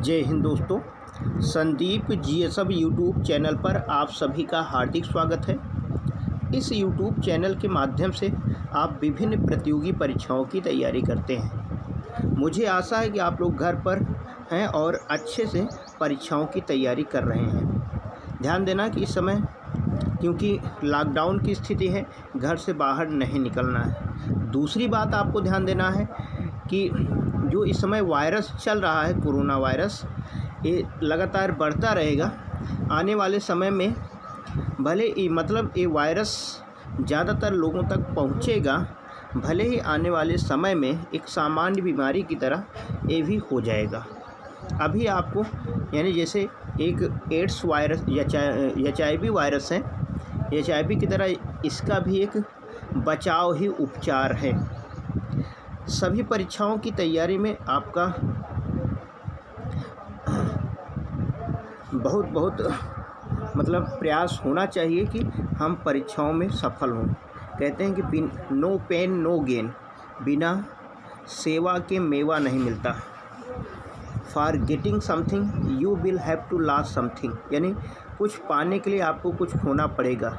जय हिंद दोस्तों। Sandeep GSF YouTube channel पर आप सभी का हार्दिक स्वागत है। इस यूट्यूब चैनल के माध्यम से आप विभिन्न प्रतियोगी परीक्षाओं की तैयारी करते हैं। मुझे आशा है कि आप लोग घर पर हैं और अच्छे से परीक्षाओं की तैयारी कर रहे हैं। ध्यान देना कि इस समय क्योंकि लॉकडाउन की स्थिति है, घर से बाहर नहीं निकलना है। दूसरी बात आपको ध्यान देना है कि जो इस समय वायरस चल रहा है, कोरोना वायरस, ये लगातार बढ़ता रहेगा। आने वाले समय में भले ही ये वायरस ज़्यादातर लोगों तक पहुंचेगा, भले ही आने वाले समय में एक सामान्य बीमारी की तरह ये भी हो जाएगा। अभी आपको यानी जैसे एक एड्स वायरस HIV वायरस है, HIV की तरह इसका भी एक बचाव ही उपचार है। सभी परीक्षाओं की तैयारी में आपका बहुत प्रयास होना चाहिए कि हम परीक्षाओं में सफल हों। कहते हैं कि नो पेन नो गेन, बिना सेवा के मेवा नहीं मिलता। For getting something you will have to loss something, यानी कुछ पाने के लिए आपको कुछ खोना पड़ेगा।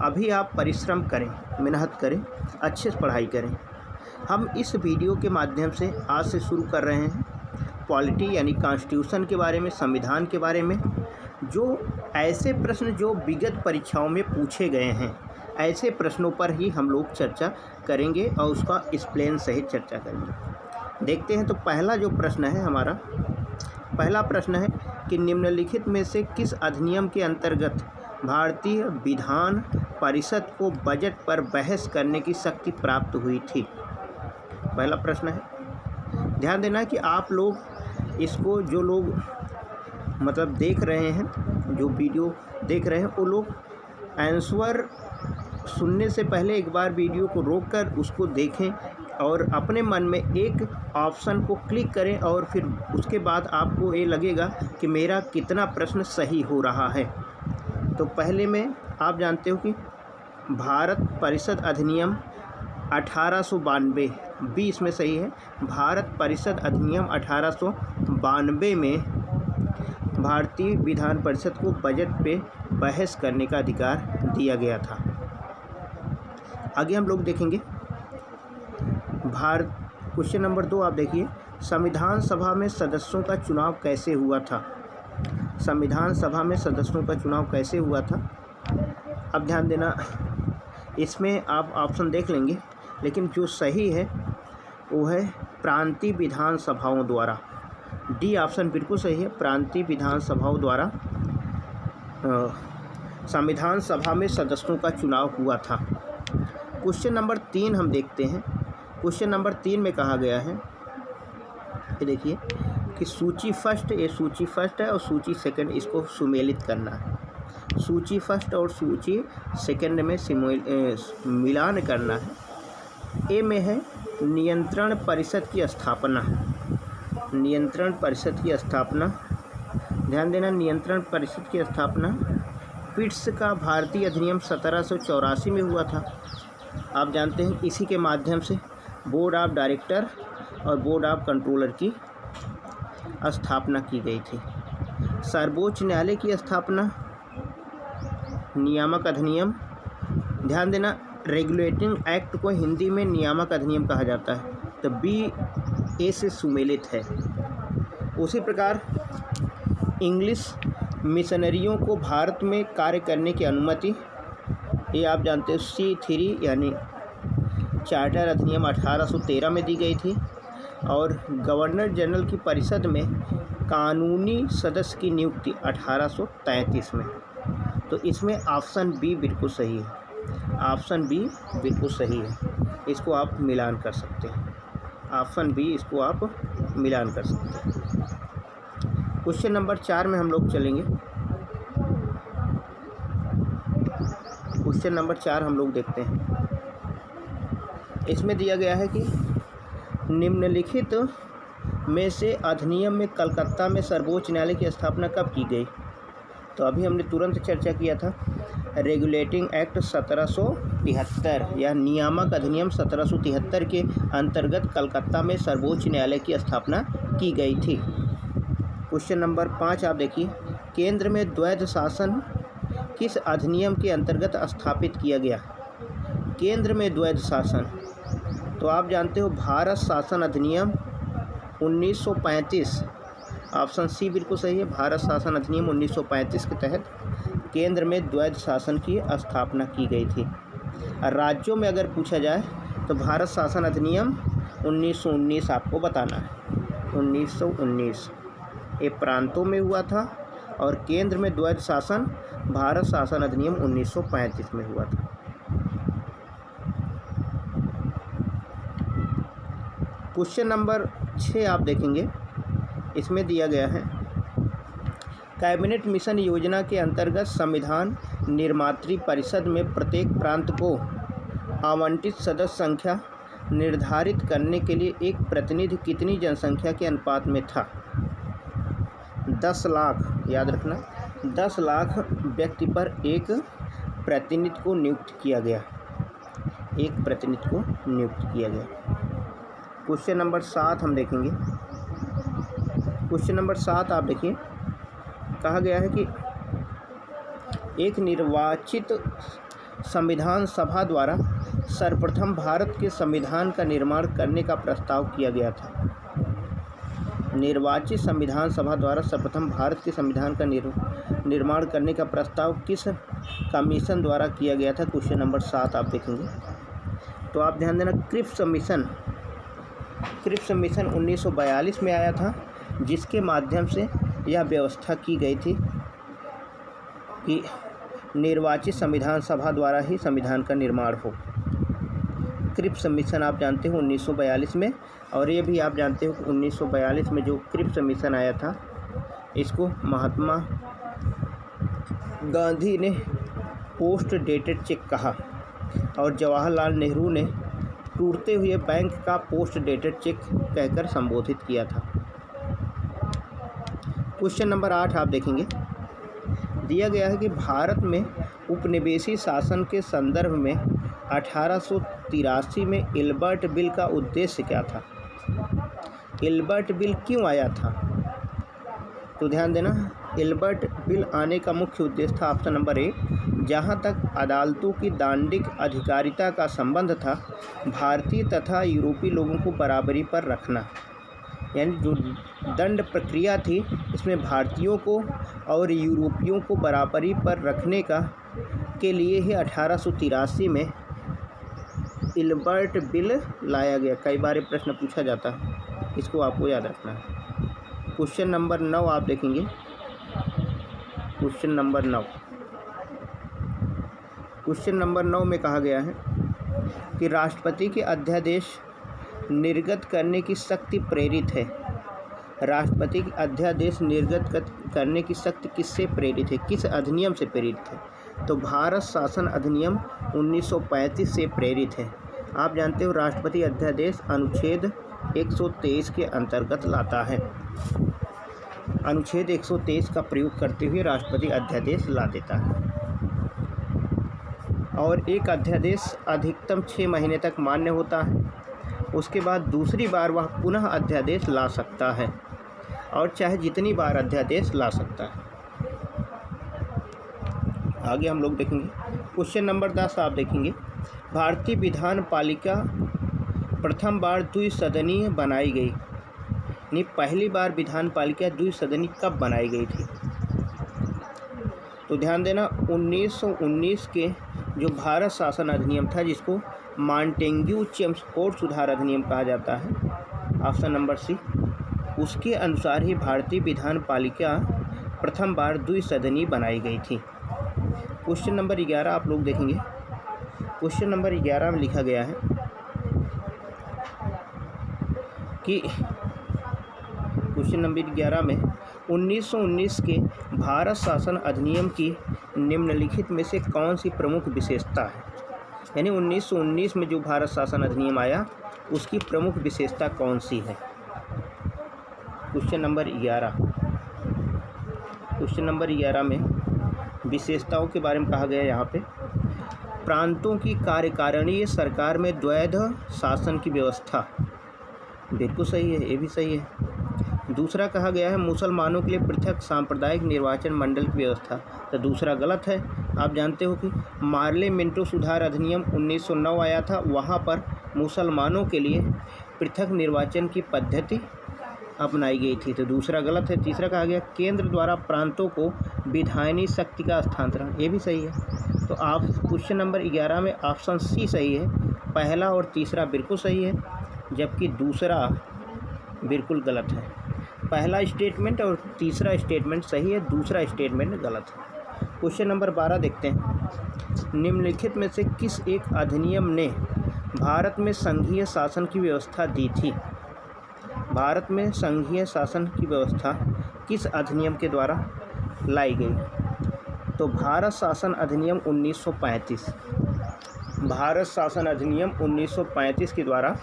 अभी आप परिश्रम करें, मेहनत करें, अच्छे से पढ़ाई करें। हम इस वीडियो के माध्यम से आज से शुरू कर रहे हैं पॉलिटी यानी कॉन्स्टिट्यूशन के बारे में, संविधान के बारे में। जो ऐसे प्रश्न जो विगत परीक्षाओं में पूछे गए हैं, ऐसे प्रश्नों पर ही हम लोग चर्चा करेंगे और उसका एक्सप्लेन सहित चर्चा करेंगे। देखते हैं तो पहला जो प्रश्न है हमारा, पहला प्रश्न है कि निम्नलिखित में से किस अधिनियम के अंतर्गत भारतीय विधान परिषद को बजट पर बहस करने की शक्ति प्राप्त हुई थी। पहला प्रश्न है। ध्यान देना कि आप लोग इसको जो लोग देख रहे हैं, जो वीडियो देख रहे हैं, वो लोग आंसर सुनने से पहले एक बार वीडियो को रोककर उसको देखें और अपने मन में एक ऑप्शन को क्लिक करें और फिर उसके बाद आपको ये लगेगा कि मेरा कितना प्रश्न सही हो रहा है। तो पहले में आप जानते हो कि भारत परिषद अधिनियम 1892 बी इसमें सही है। भारत परिषद अधिनियम 1892 में भारतीय विधान परिषद को बजट पे बहस करने का अधिकार दिया गया था। आगे हम लोग देखेंगे क्वेश्चन नंबर 2 आप देखिए, संविधान सभा में सदस्यों का चुनाव कैसे हुआ था। संविधान सभा में सदस्यों का चुनाव कैसे हुआ था। अब ध्यान देना, इसमें आप ऑप्शन देख लेंगे, लेकिन जो सही है वो है प्रांतीय विधान सभाओं द्वारा। डी ऑप्शन बिल्कुल सही है, प्रांतीय विधान सभाओं द्वारा संविधान सभा में सदस्यों का चुनाव हुआ था। क्वेश्चन नंबर 3 हम देखते हैं। क्वेश्चन नंबर 3 में कहा गया है, ये देखिए कि सूची फर्स्ट है और सूची सेकंड, इसको सुमेलित करना है। सूची फर्स्ट और सूची सेकंड में मिलान करना है। ए में है नियंत्रण परिषद की स्थापना। नियंत्रण परिषद की स्थापना, ध्यान देना, नियंत्रण परिषद की स्थापना पिट्स का भारतीय अधिनियम 1784 में हुआ था। आप जानते हैं इसी के माध्यम से बोर्ड ऑफ डायरेक्टर और बोर्ड ऑफ कंट्रोलर की स्थापना की गई थी। सर्वोच्च न्यायालय की स्थापना, नियामक अधिनियम, ध्यान देना रेगुलेटिंग एक्ट को हिंदी में नियामक अधिनियम कहा जाता है, तो बी ए से सुमेलित है। उसी प्रकार इंग्लिश मिशनरियों को भारत में कार्य करने की अनुमति, ये आप जानते हो C3 यानी चार्टर अधिनियम 1813 में दी गई थी। और गवर्नर जनरल की परिषद में कानूनी सदस्य की नियुक्ति 1833 में। तो इसमें ऑप्शन बी बिल्कुल सही है, ऑप्शन बी बिल्कुल सही है। इसको आप मिलान कर सकते हैं, ऑप्शन बी, इसको आप मिलान कर सकते हैं। क्वेश्चन नंबर 4 में हम लोग चलेंगे। क्वेश्चन नंबर 4 हम लोग देखते हैं। इसमें दिया गया है कि निम्नलिखित में से अधिनियम में कलकत्ता में सर्वोच्च न्यायालय की स्थापना कब की गई। तो अभी हमने तुरंत चर्चा किया था, रेगुलेटिंग एक्ट 1773 या नियामक अधिनियम 1773 के अंतर्गत कलकत्ता में सर्वोच्च न्यायालय की स्थापना की गई थी। क्वेश्चन नंबर 5 आप देखिए, केंद्र में द्वैध शासन किस अधिनियम के अंतर्गत स्थापित किया गया? केंद्र में द्वैध शासन, तो आप जानते हो भारत शासन अधिनियम 1935, ऑप्शन सी बिल्कुल सही है। भारत शासन अधिनियम 1935 के तहत केंद्र में द्वैध शासन की स्थापना की गई थी। और राज्यों में अगर पूछा जाए तो भारत शासन अधिनियम 1919 आपको बताना है। 1919 ये प्रांतों में हुआ था और केंद्र में द्वैध शासन भारत शासन अधिनियम 1935 में हुआ था। क्वेश्चन नंबर 6 आप देखेंगे, इसमें दिया गया है कैबिनेट मिशन योजना के अंतर्गत संविधान निर्मात्री परिषद में प्रत्येक प्रांत को आवंटित सदस्य संख्या निर्धारित करने के लिए एक प्रतिनिधि कितनी जनसंख्या के अनुपात में था? 10 लाख, याद रखना 10 लाख व्यक्ति पर एक प्रतिनिधि को नियुक्त किया गया, एक प्रतिनिधि को नियुक्त किया गया। क्वेश्चन नंबर 7 हम देखेंगे। क्वेश्चन नंबर 7 आप देखिए, कहा गया है कि एक निर्वाचित संविधान सभा द्वारा सर्वप्रथम भारत के संविधान का निर्माण करने का प्रस्ताव किया गया था। निर्वाचित संविधान सभा द्वारा सर्वप्रथम भारत के संविधान का निर्माण करने का प्रस्ताव किस कमीशन द्वारा किया गया था? क्वेश्चन नंबर 7 आप देखेंगे, तो आप ध्यान देना क्रिप्स मिशन 1942 में आया था, जिसके माध्यम से यह व्यवस्था की गई थी कि निर्वाचित संविधान सभा द्वारा ही संविधान का निर्माण हो। क्रिप्स मिशन आप जानते हो 1942 में, और ये भी आप जानते हो कि 1942 में जो क्रिप्स मिशन आया था, इसको महात्मा गांधी ने पोस्ट डेटेड चेक कहा और जवाहरलाल नेहरू ने टूटते हुए बैंक का पोस्ट डेटेड चेक कहकर संबोधित किया था। क्वेश्चन नंबर 8 आप देखेंगे, दिया गया है कि भारत में उपनिवेशी शासन के संदर्भ में 1883 में इल्बर्ट बिल का उद्देश्य क्या था? इल्बर्ट बिल क्यों आया था? तो ध्यान देना, इल्बर्ट बिल आने का मुख्य उद्देश्य था ऑप्शन नंबर ए, जहां तक अदालतों की दांडिक अधिकारिता का संबंध था, भारतीय तथा यूरोपीय लोगों को बराबरी पर रखना। यानी जो दंड प्रक्रिया थी, इसमें भारतीयों को और यूरोपियों को बराबरी पर रखने के लिए ही 1883 में इल्बर्ट बिल लाया गया। कई बार प्रश्न पूछा जाता है, इसको आपको याद रखना है। क्वेश्चन नंबर 9 आप देखेंगे। क्वेश्चन नंबर 9 में कहा गया है कि राष्ट्रपति के अध्यादेश निर्गत करने की शक्ति प्रेरित है। राष्ट्रपति के अध्यादेश निर्गत करने की शक्ति किससे प्रेरित है? किस अधिनियम से प्रेरित है? तो भारत शासन अधिनियम 1935 से प्रेरित है। आप जानते हो राष्ट्रपति अध्यादेश अनुच्छेद 123 के अंतर्गत लाता है। अनुच्छेद 123 का प्रयोग करते हुए राष्ट्रपति अध्यादेश ला देता है, और एक अध्यादेश अधिकतम 6 महीने तक मान्य होता है। उसके बाद दूसरी बार वह पुनः अध्यादेश ला सकता है, और चाहे जितनी बार अध्यादेश ला सकता है। आगे हम लोग देखेंगे। क्वेश्चन नंबर 10 आप देखेंगे, भारतीय विधान पालिका प्रथम बार द्विसदनीय बनाई गई। यानी पहली बार विधान पालिका द्विसदनीय कब बनाई गई थी? तो ध्यान देना 1919 के जो भारत शासन अधिनियम था, जिसको मॉन्टेग्यू चेम्सफोर्ड सुधार अधिनियम कहा जाता है, ऑप्शन नंबर सी, उसके अनुसार ही भारतीय विधान पालिका प्रथम बार द्विसदनीय बनाई गई थी। क्वेश्चन नंबर 11 आप लोग देखेंगे। क्वेश्चन नंबर 11 में लिखा गया है कि क्वेश्चन नंबर 11 में 1919 के भारत शासन अधिनियम की निम्नलिखित में से कौन सी प्रमुख विशेषता है? यानी 1919 में जो भारत शासन अधिनियम आया, उसकी प्रमुख विशेषता कौन सी है? Question number 11। क्वेश्चन नंबर 11 में विशेषताओं के बारे में कहा गया है। यहाँ पे प्रांतों की कार्यकारिणी सरकार में द्वैध शासन की व्यवस्था, बिल्कुल सही है, ये भी सही है। दूसरा कहा गया है मुसलमानों के लिए पृथक सांप्रदायिक निर्वाचन मंडल की व्यवस्था, तो दूसरा गलत है। आप जानते हो कि मार्ले मिंटो सुधार अधिनियम 1909 आया था, वहाँ पर मुसलमानों के लिए पृथक निर्वाचन की पद्धति अपनाई गई थी, तो दूसरा गलत है। तीसरा कहा गया केंद्र द्वारा प्रांतों को विधायनी शक्ति का हस्तांतरण, ये भी सही है। तो आप क्वेश्चन नंबर 11 में ऑप्शन सी सही है, पहला और तीसरा बिल्कुल सही है, जबकि दूसरा बिल्कुल गलत है। पहला स्टेटमेंट और तीसरा स्टेटमेंट सही है, दूसरा स्टेटमेंट गलत है। क्वेश्चन नंबर 12 देखते हैं, निम्नलिखित में से किस एक अधिनियम ने भारत में संघीय शासन की व्यवस्था दी थी? भारत में संघीय शासन की व्यवस्था किस अधिनियम के द्वारा लाई गई? तो भारत शासन अधिनियम 1935, भारत शासन अधिनियम 1935 के द्वारा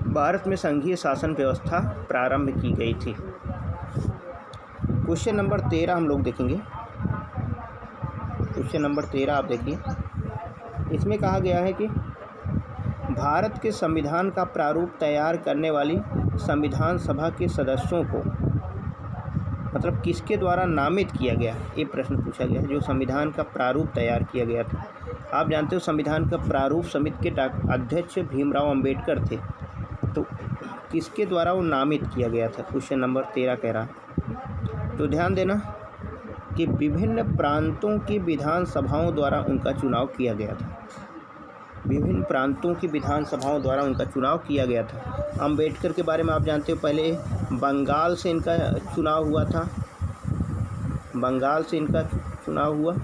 भारत में संघीय शासन व्यवस्था प्रारंभ की गई थी। क्वेश्चन नंबर 13 हम लोग देखेंगे। क्वेश्चन नंबर 13 आप देखिए, इसमें कहा गया है कि भारत के संविधान का प्रारूप तैयार करने वाली संविधान सभा के सदस्यों को मतलब किसके द्वारा नामित किया गया, ये प्रश्न पूछा गया है। जो संविधान का प्रारूप तैयार किया गया था, आप जानते हो संविधान का प्रारूप समिति के अध्यक्ष भीमराव अंबेडकर थे, तो किसके द्वारा वो नामित किया गया था? क्वेश्चन नंबर 13 कह रहा है। तो ध्यान देना कि विभिन्न प्रांतों की विधानसभाओं द्वारा उनका चुनाव किया गया था, विभिन्न प्रांतों की विधानसभाओं द्वारा उनका चुनाव किया गया था। अंबेडकर के बारे में आप जानते हो, पहले बंगाल से इनका चुनाव हुआ था, बंगाल से इनका चुनाव हुआ,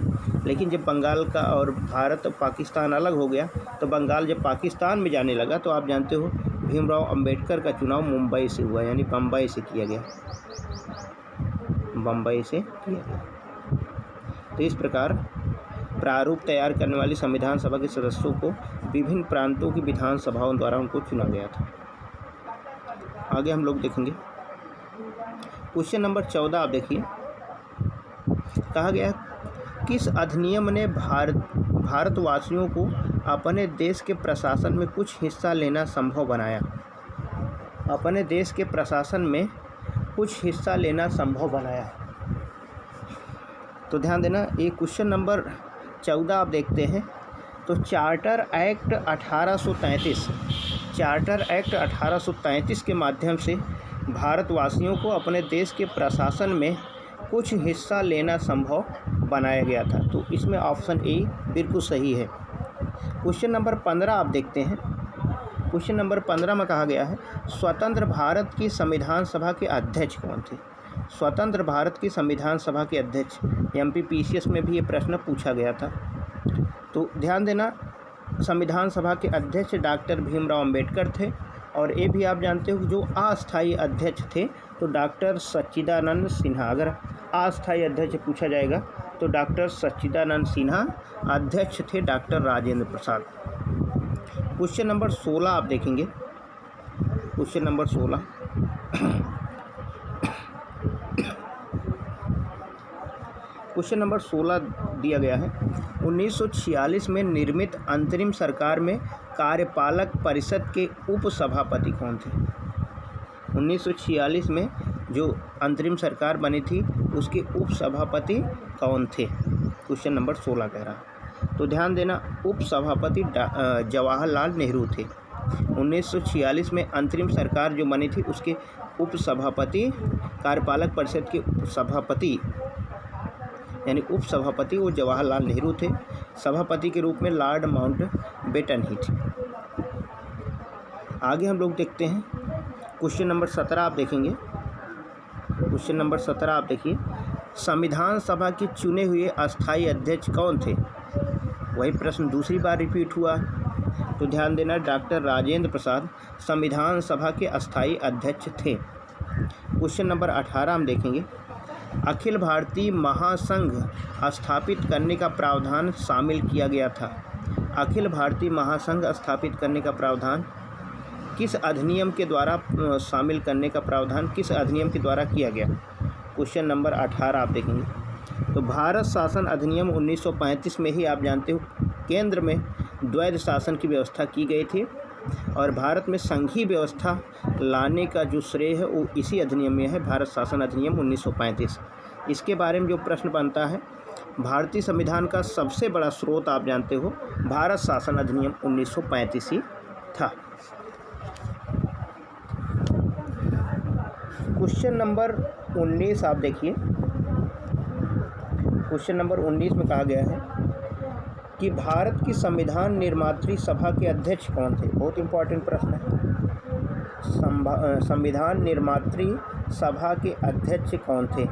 लेकिन जब बंगाल का और भारत पाकिस्तान अलग हो गया तो बंगाल जब पाकिस्तान में जाने लगा तो आप जानते हो भीमराव अंबेडकर का चुनाव मुंबई से हुआ, यानी बम्बई से किया गया, बम्बई से किया गया। तो इस प्रकार प्रारूप तैयार करने वाली संविधान सभा के सदस्यों को विभिन्न प्रांतों की विधानसभाओं द्वारा उनको चुना गया था। आगे हम लोग देखेंगे क्वेश्चन नंबर 14 आप देखिए, कहा गया किस अधिनियम ने भारतवासियों को अपने देश के प्रशासन में कुछ हिस्सा लेना संभव बनाया? अपने देश के प्रशासन में कुछ हिस्सा लेना संभव बनाया। तो ध्यान देना, ये क्वेश्चन नंबर 14 आप देखते हैं, तो चार्टर एक्ट 1833, चार्टर एक्ट 1833 के माध्यम से भारतवासियों को अपने देश के प्रशासन में कुछ हिस्सा लेना संभव बनाया गया था। तो इसमें ऑप्शन ए बिल्कुल सही है। क्वेश्चन नंबर 15 आप देखते हैं, क्वेश्चन नंबर 15 में कहा गया है स्वतंत्र भारत की संविधान सभा के अध्यक्ष कौन थे? स्वतंत्र भारत की संविधान सभा के अध्यक्ष, MPPCS में भी ये प्रश्न पूछा गया था। तो ध्यान देना, संविधान सभा के अध्यक्ष डॉक्टर भीमराव अंबेडकर थे, और ये भी आप जानते हो कि जो अस्थायी अध्यक्ष थे तो डॉक्टर सच्चिदानंद सिन्हा। अगर अस्थायी अध्यक्ष पूछा जाएगा तो डॉक्टर सच्चिदानंद सिन्हा, अध्यक्ष थे doctor Rajendra Prasad. Question number 16 आप देखेंगे, क्वेश्चन नंबर 16 क्वेश्चन नंबर 16 दिया गया है 1946 में निर्मित अंतरिम सरकार में कार्यपालक परिषद के उपसभापति कौन थे? 1946 में जो अंतरिम सरकार बनी थी उसके उपसभापति कौन थे? क्वेश्चन नंबर 16 कह रहा है। तो ध्यान देना, उपसभापति जवाहरलाल नेहरू थे। 1946 में अंतरिम सरकार जो बनी थी उसके उपसभापति, कार्यपालक परिषद के उपसभापति यानी उपसभापति वो जवाहरलाल नेहरू थे। सभापति के रूप में लॉर्ड माउंटबेटन ही थे। आगे हम लोग देखते हैं क्वेश्चन नंबर 17 आप देखेंगे, क्वेश्चन नंबर 17 आप देखिए, संविधान सभा के चुने हुए अस्थायी अध्यक्ष कौन थे? वही प्रश्न दूसरी बार रिपीट हुआ। तो ध्यान देना, डॉक्टर राजेंद्र प्रसाद संविधान सभा के अस्थायी अध्यक्ष थे। क्वेश्चन नंबर 18 हम देखेंगे, अखिल भारतीय महासंघ स्थापित करने का प्रावधान शामिल किया गया था। अखिल भारतीय महासंघ स्थापित करने का प्रावधान किस अधिनियम के द्वारा शामिल करने का प्रावधान किस अधिनियम के द्वारा किया गया? क्वेश्चन नंबर 18 आप देखेंगे। तो भारत शासन अधिनियम 1935 में ही आप जानते हो केंद्र में द्वैध शासन की व्यवस्था की गई थी, और भारत में संघीय व्यवस्था लाने का जो श्रेय है वो इसी अधिनियम में है, भारत शासन अधिनियम 1935। इसके बारे में जो प्रश्न बनता है, भारतीय संविधान का सबसे बड़ा स्रोत आप जानते हो भारत शासन अधिनियम 1935 ही था। क्वेश्चन नंबर 19 आप देखिए। क्वेश्चन नंबर 19 में कहा गया है कि भारत की संविधान निर्मात्री सभा के अध्यक्ष कौन थे। बहुत इंपॉर्टेंट प्रश्न है। संविधान निर्मात्री सभा के अध्यक्ष कौन थे,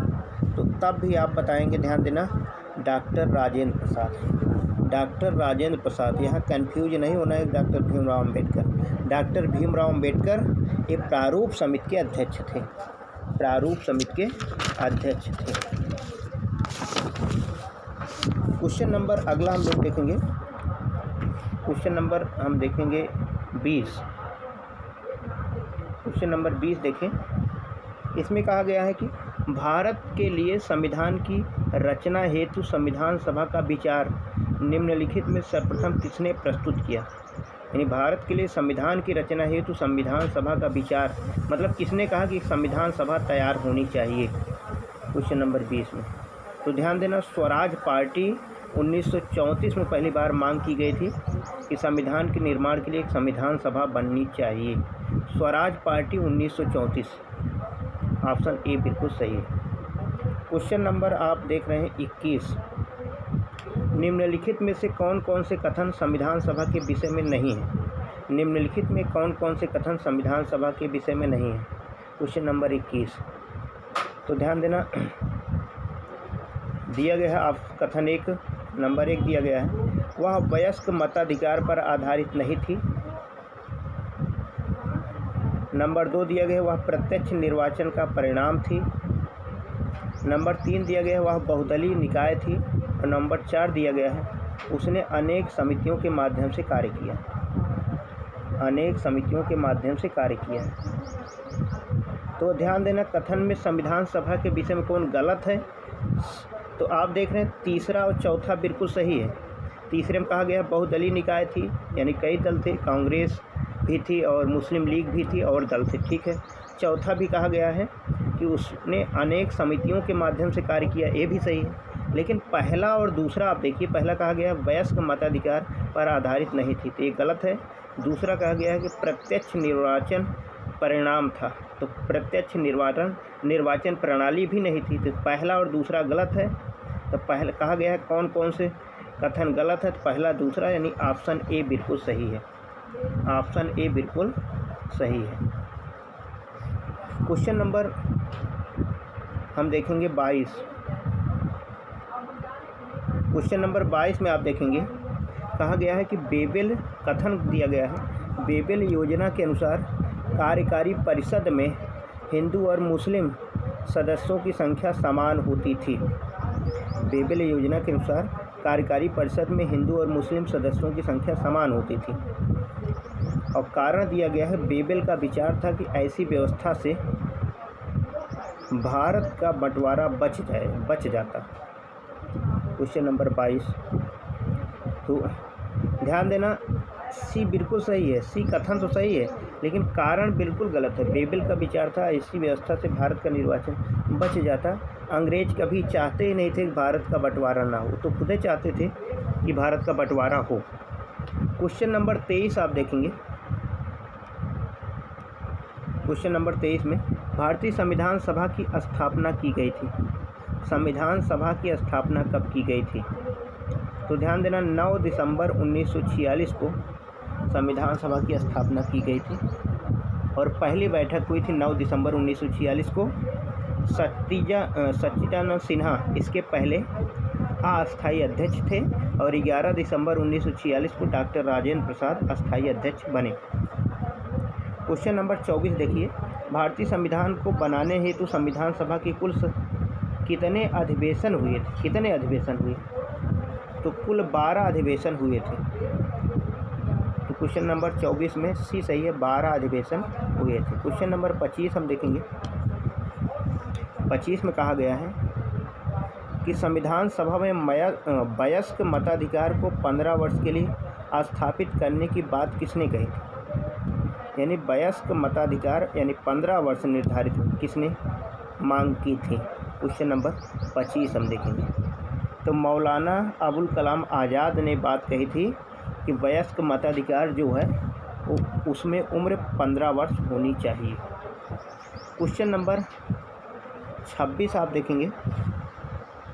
तो तब भी आप बताएंगे, ध्यान देना, डॉक्टर राजेंद्र प्रसाद। डॉक्टर राजेंद्र प्रसाद, यहाँ कंफ्यूज नहीं होना है, डॉक्टर भीमराव अम्बेडकर। डॉक्टर भीमराव अम्बेडकर ये प्रारूप समिति के अध्यक्ष थे, प्रारूप समिति के अध्यक्ष थे। क्वेश्चन नंबर अगला हम लोग देखेंगे, क्वेश्चन नंबर हम देखेंगे 20। क्वेश्चन नंबर 20 देखें। इसमें कहा गया है कि भारत के लिए संविधान की रचना हेतु संविधान सभा का विचार निम्नलिखित में सर्वप्रथम किसने प्रस्तुत किया। यानी भारत के लिए संविधान की रचना हेतु संविधान सभा का विचार, मतलब किसने कहा कि संविधान सभा तैयार होनी चाहिए। क्वेश्चन नंबर 20 में तो ध्यान देना, स्वराज पार्टी 1934 में पहली बार मांग की गई थी कि संविधान के निर्माण के लिए एक संविधान सभा बननी चाहिए। स्वराज पार्टी 1934, ऑप्शन ए बिल्कुल सही है। क्वेश्चन नंबर आप देख रहे हैं 21। निम्नलिखित में से कौन कौन से कथन संविधान सभा के विषय में नहीं है। निम्नलिखित में कौन कौन से कथन संविधान सभा के विषय में नहीं है। क्वेश्चन नंबर 21 तो ध्यान देना, दिया गया है आप कथन नंबर 1 दिया गया है, वह वयस्क मताधिकार पर आधारित नहीं थी। नंबर 2 दिया गया है, वह प्रत्यक्ष निर्वाचन का परिणाम थी। नंबर 3 दिया गया है, वह बहुदलीय निकाय थी। और नंबर 4 दिया गया है, उसने अनेक समितियों के माध्यम से कार्य किया, अनेक समितियों के माध्यम से कार्य किया। तो ध्यान देना, कथन में संविधान सभा के विषय में कौन गलत है, तो आप देख रहे हैं तीसरा और चौथा बिल्कुल सही है। तीसरे में कहा गया बहुदलीय निकाय थी, यानी कई दल थे, कांग्रेस भी थी और मुस्लिम लीग भी थी और दल थे, ठीक है। चौथा भी कहा गया है कि उसने अनेक समितियों के माध्यम से कार्य किया, ये भी सही है। लेकिन पहला और दूसरा आप देखिए, पहला कहा गया वयस्क मताधिकार पर आधारित नहीं थी, तो ये गलत है। दूसरा कहा गया है कि प्रत्यक्ष निर्वाचन परिणाम था, तो प्रत्यक्ष निर्वाचन प्रणाली भी नहीं थी, तो पहला और दूसरा गलत है। तो पहला कहा गया है कौन कौन से कथन गलत है, तो पहला दूसरा, यानी ऑप्शन ए बिल्कुल सही है, ऑप्शन ए बिल्कुल सही है। क्वेश्चन नंबर हम देखेंगे 22। क्वेश्चन नंबर 22 में आप देखेंगे, कहा गया है कि बेबेल कथन दिया गया है, बेबेल योजना के अनुसार कार्यकारी परिषद में हिंदू और मुस्लिम सदस्यों की संख्या समान होती थी। बेबेल योजना के अनुसार कार्यकारी परिषद में हिंदू और मुस्लिम सदस्यों की संख्या समान होती थी। और कारण दिया गया है, बेबेल का विचार था कि ऐसी व्यवस्था से भारत का बंटवारा बच जाता। क्वेश्चन नंबर 22 तो ध्यान देना, सी बिल्कुल सही है, सी कथन तो सही है लेकिन कारण बिल्कुल गलत है। बेबेल का विचार था ऐसी व्यवस्था से भारत का निर्वाचन बच जाता। अंग्रेज कभी चाहते ही नहीं थे कि भारत का बंटवारा ना हो, तो खुद ही चाहते थे कि भारत का बंटवारा हो। क्वेश्चन नंबर 23 आप देखेंगे। क्वेश्चन नंबर 23 में भारतीय संविधान सभा की स्थापना की गई थी। संविधान सभा की स्थापना कब की गई थी, तो ध्यान देना 9 दिसंबर 1946 को संविधान सभा की स्थापना की गई थी और पहली बैठक हुई थी 9 दिसंबर 1946 को। सच्चिदानंद सिन्हा इसके पहले अस्थायी अध्यक्ष थे और 11 दिसंबर 1946 को डॉक्टर राजेंद्र प्रसाद अस्थायी अध्यक्ष बने। क्वेश्चन नंबर 24 देखिए, भारतीय संविधान को बनाने हेतु संविधान सभा की कुल कितने अधिवेशन हुए थे, कितने अधिवेशन हुए, तो कुल 12 अधिवेशन हुए थे। तो क्वेश्चन नंबर 24 में सी सही है, 12 अधिवेशन हुए थे। क्वेश्चन नंबर 25 हम देखेंगे। 25 में कहा गया है कि संविधान सभा में वयस्क मताधिकार को 15 वर्ष के लिए स्थापित करने की बात किसने कही थी। यानी वयस्क मताधिकार यानी 15 वर्ष निर्धारित किसने मांग की थी। क्वेश्चन नंबर 25 हम देखेंगे। तो मौलाना अबुल कलाम आज़ाद ने बात कही थी कि वयस्क मताधिकार जो है वो उसमें उम्र 15 वर्ष होनी चाहिए। क्वेश्चन नंबर 26 आप देखेंगे।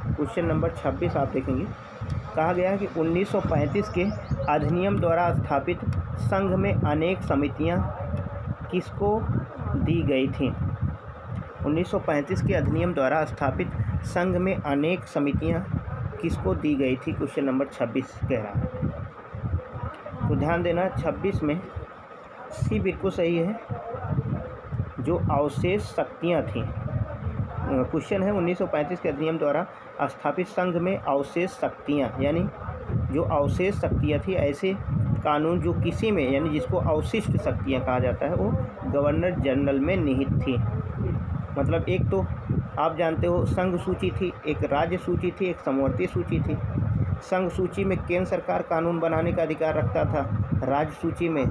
क्वेश्चन नंबर 26 आप देखेंगे। कहा गया है कि 1935 के अधिनियम द्वारा स्थापित संघ में अनेक समितियां किसको दी गई थीं। 1935 के अधिनियम द्वारा स्थापित संघ में अनेक समितियां किसको दी गई थी। क्वेश्चन नंबर 26 कह रहा है। तो ध्यान देना 26 में सी बिल्कुल सही है। जो अवशेष शक्तियाँ थीं, क्वेश्चन है 1935 के अधिनियम द्वारा स्थापित संघ में अवशेष शक्तियाँ, यानी जो अवशेष शक्तियाँ थी, ऐसे कानून जो किसी में यानी जिसको अवशिष्ट शक्तियाँ कहा जाता है वो गवर्नर जनरल में निहित थी। मतलब एक तो आप जानते हो संघ सूची थी, एक राज्य सूची थी, एक समवर्ती सूची थी। संघ सूची में केंद्र सरकार कानून बनाने का अधिकार रखता था, राज्य सूची में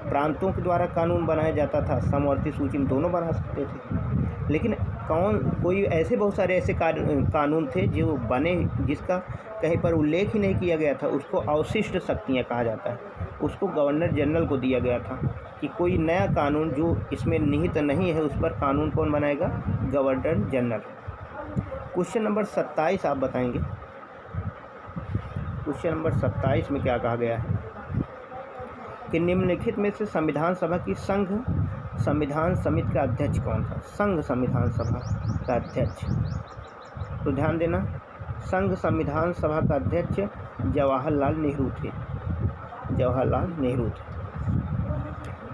प्रांतों के द्वारा कानून बनाया जाता था, समवर्ती सूची में दोनों बना सकते थे। लेकिन कोई ऐसे बहुत सारे ऐसे कानून थे जो बने जिसका कहीं पर उल्लेख ही नहीं किया गया था, उसको अवशिष्ट शक्तियाँ कहा जाता है। उसको गवर्नर जनरल को दिया गया था कि कोई नया कानून जो इसमें निहित नहीं है उस पर कानून कौन बनाएगा, गवर्नर जनरल। क्वेश्चन नंबर 27 आप बताएंगे। क्वेश्चन नंबर 27 में क्या कहा गया है कि निम्नलिखित में से संविधान सभा की संघ संविधान समिति का अध्यक्ष कौन था। संघ संविधान सभा का अध्यक्ष, तो ध्यान देना संघ संविधान सभा का अध्यक्ष जवाहरलाल नेहरू थे। जवाहरलाल नेहरू थे।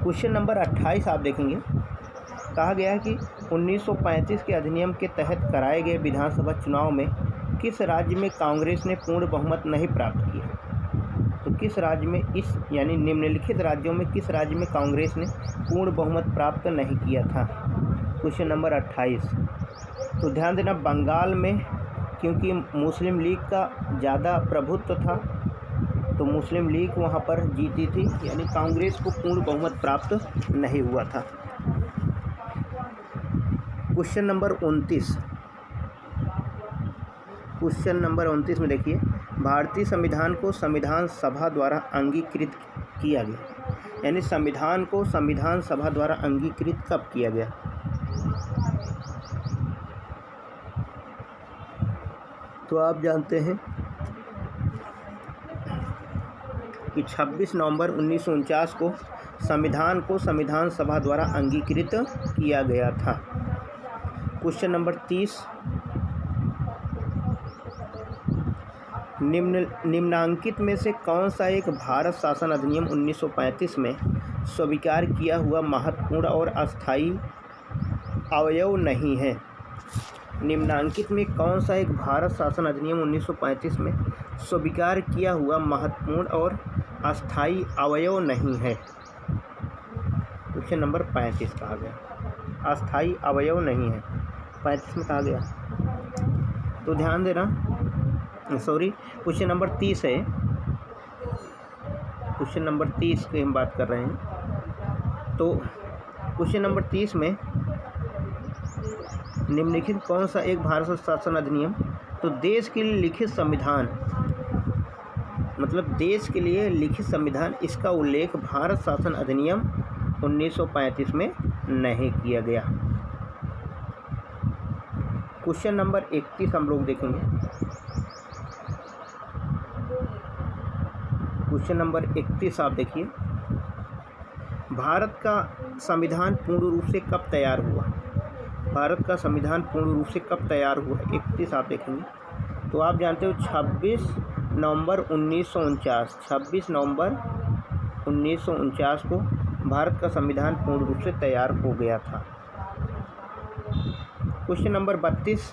क्वेश्चन नंबर 28 आप देखेंगे। कहा गया है कि 1935 के अधिनियम के तहत कराए गए विधानसभा चुनाव में किस राज्य में कांग्रेस ने पूर्ण बहुमत नहीं प्राप्त किया। तो किस राज्य में, इस यानी निम्नलिखित राज्यों में किस राज्य में कांग्रेस ने पूर्ण बहुमत प्राप्त नहीं किया था। Question number 28। तो ध्यान देना बंगाल में, क्योंकि मुस्लिम लीग का ज़्यादा प्रभुत्व था तो मुस्लिम लीग वहाँ पर जीती थी, यानी कांग्रेस को पूर्ण बहुमत प्राप्त नहीं हुआ था। Question number 29। क्वेश्चन नंबर 29 में देखिए, भारतीय संविधान को संविधान सभा द्वारा अंगीकृत किया गया, यानी संविधान को संविधान सभा द्वारा अंगीकृत कब किया गया। तो आप जानते हैं कि 26 नवंबर 1949 को संविधान सभा द्वारा अंगीकृत किया गया था। Question number 30। निम्नांकित में से कौन सा एक भारत शासन अधिनियम 1935 में स्वीकार किया हुआ महत्वपूर्ण और अस्थायी अवयव नहीं है। निम्नांकित में कौन सा एक भारत शासन अधिनियम 1935 में स्वीकार किया हुआ महत्वपूर्ण और अस्थायी अवयव नहीं है। क्वेश्चन नंबर 35 कहा गया अस्थायी अवयव नहीं है, 35 में कहा गया। तो ध्यान देना, सॉरी क्वेश्चन नंबर 30 है। क्वेश्चन नंबर 30 की हम बात कर रहे हैं। तो क्वेश्चन नंबर 30 में निम्नलिखित कौन सा एक भारत शासन अधिनियम, तो देश के लिए लिखित संविधान, मतलब देश के लिए लिखित संविधान, इसका उल्लेख भारत शासन अधिनियम 1935 में नहीं किया गया। क्वेश्चन नंबर 31 हम लोग देखेंगे। क्वेश्चन नंबर 31 आप देखिए, भारत का संविधान पूर्ण रूप से कब तैयार हुआ। भारत का संविधान पूर्ण रूप से कब तैयार हुआ, 31 आप देखेंगे। तो आप जानते हो 26 नवंबर 1949, 26 नवंबर 1949 को भारत का संविधान पूर्ण रूप से तैयार हो गया था। क्वेश्चन नंबर 32,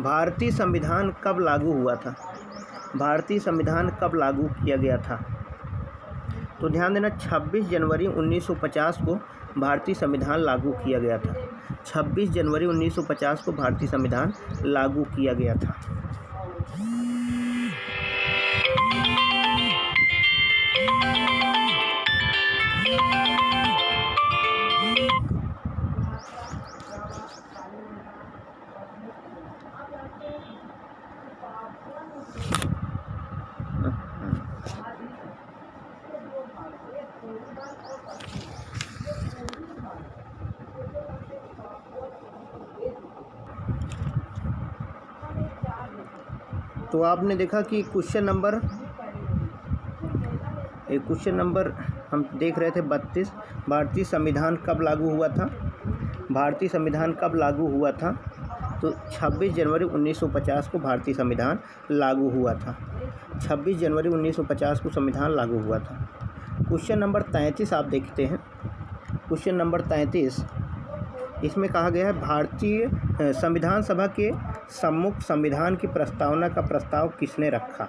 भारतीय संविधान कब लागू हुआ था। भारतीय संविधान कब लागू किया गया था। तो ध्यान देना 26 जनवरी 1950 को भारतीय संविधान लागू किया गया था। 26 जनवरी 1950 को भारतीय संविधान लागू किया गया था। तो आपने देखा कि क्वेश्चन नंबर हम देख रहे थे 32, भारतीय संविधान कब लागू हुआ था। भारतीय संविधान कब लागू हुआ था? तो 26 जनवरी 1950 को भारतीय संविधान लागू हुआ था। 26 जनवरी 1950 को संविधान लागू हुआ था। क्वेश्चन नंबर 33 आप देखते हैं। क्वेश्चन नंबर 33, इसमें कहा गया है भारतीय संविधान सभा के सम्मुख संविधान की प्रस्तावना का प्रस्ताव किसने रखा?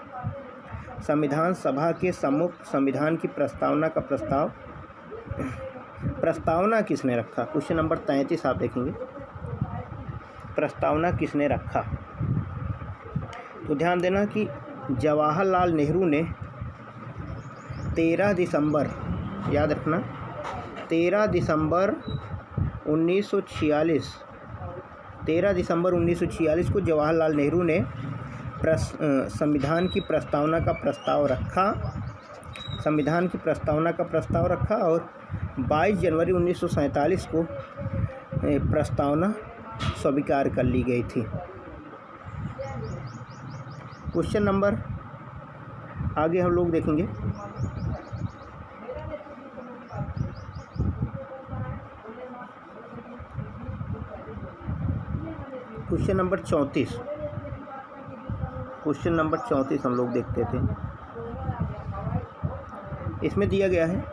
संविधान सभा के सम्मुख संविधान की प्रस्तावना का प्रस्तावना किसने रखा? क्वेश्चन नंबर 33 आप देखेंगे, प्रस्तावना किसने रखा? तो ध्यान देना कि जवाहरलाल नेहरू ने 13 दिसंबर, याद रखना, 13 दिसंबर 1946 को जवाहरलाल नेहरू ने संविधान की प्रस्तावना का प्रस्ताव रखा। संविधान की प्रस्तावना का प्रस्ताव रखा और 22 जनवरी 1947 को प्रस्तावना स्वीकार कर ली गई थी। क्वेश्चन नंबर आगे हम लोग देखेंगे। क्वेश्चन नंबर 34, क्वेश्चन नंबर 34 हम लोग देखते थे। इसमें दिया गया है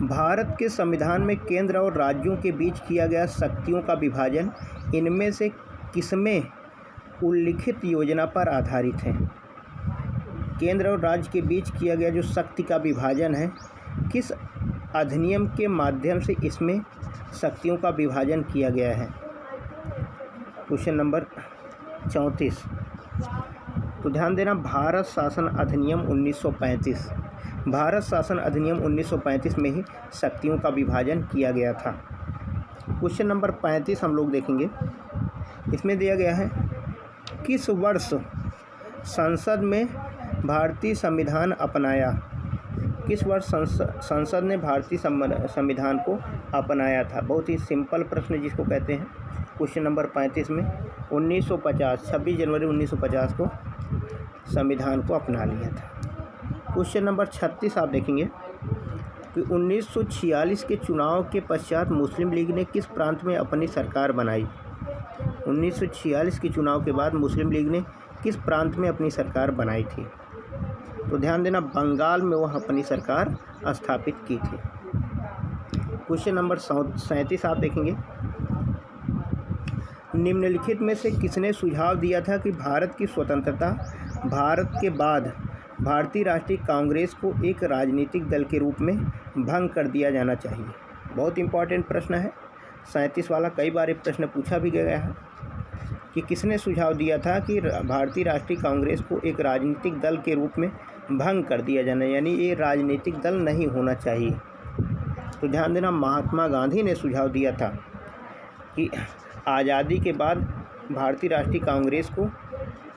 भारत के संविधान में केंद्र और राज्यों के बीच किया गया शक्तियों का विभाजन इनमें से किसमें उल्लिखित योजना पर आधारित है? केंद्र और राज्य के बीच किया गया जो शक्ति का विभाजन है, किस अधिनियम के माध्यम से इसमें शक्तियों का विभाजन किया गया है? क्वेश्चन नंबर 34, तो ध्यान देना, भारत शासन अधिनियम 1935, भारत शासन अधिनियम 1935 में ही शक्तियों का विभाजन किया गया था। क्वेश्चन नंबर 35 हम लोग देखेंगे। इसमें दिया गया है किस वर्ष संसद में भारतीय संविधान अपनाया? किस वर्ष संसद ने भारतीय संविधान को अपनाया था? बहुत ही सिंपल प्रश्न जिसको कहते हैं। क्वेश्चन नंबर 35 में 1950, 26 जनवरी 1950 को संविधान को अपना लिया था। क्वेश्चन नंबर 36 आप देखेंगे कि 1946 के चुनाव के पश्चात मुस्लिम लीग ने किस प्रांत में अपनी सरकार बनाई? 1946 के चुनाव के बाद मुस्लिम लीग ने किस प्रांत में अपनी सरकार बनाई थी? तो ध्यान देना, बंगाल में वह अपनी सरकार स्थापित की थी। क्वेश्चन नंबर 37 आप देखेंगे, निम्नलिखित में से किसने सुझाव दिया था कि भारत की स्वतंत्रता भारत के बाद भारतीय राष्ट्रीय कांग्रेस को एक राजनीतिक दल के रूप में भंग कर दिया जाना चाहिए? बहुत इंपॉर्टेंट प्रश्न है, 37 वाला। कई बार एक प्रश्न पूछा भी गया है कि किसने सुझाव दिया था कि भारतीय राष्ट्रीय कांग्रेस को एक राजनीतिक दल के रूप में भंग कर दिया जाना, यानी ये राजनीतिक दल नहीं होना चाहिए। तो ध्यान देना, महात्मा गांधी ने सुझाव दिया था कि आज़ादी के बाद भारतीय राष्ट्रीय कांग्रेस को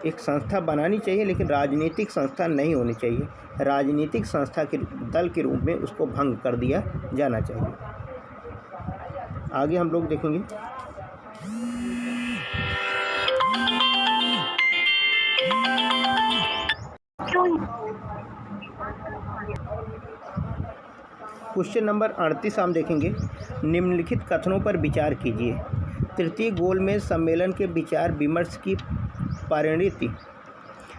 एक संस्था बनानी चाहिए, लेकिन राजनीतिक संस्था नहीं होनी चाहिए। राजनीतिक संस्था के दल के रूप में उसको भंग कर दिया जाना चाहिए। आगे हम लोग देखेंगे। क्वेश्चन नंबर 38 हम देखेंगे, निम्नलिखित कथनों पर विचार कीजिए। तृतीय गोलमेज सम्मेलन के विचार विमर्श की परिणति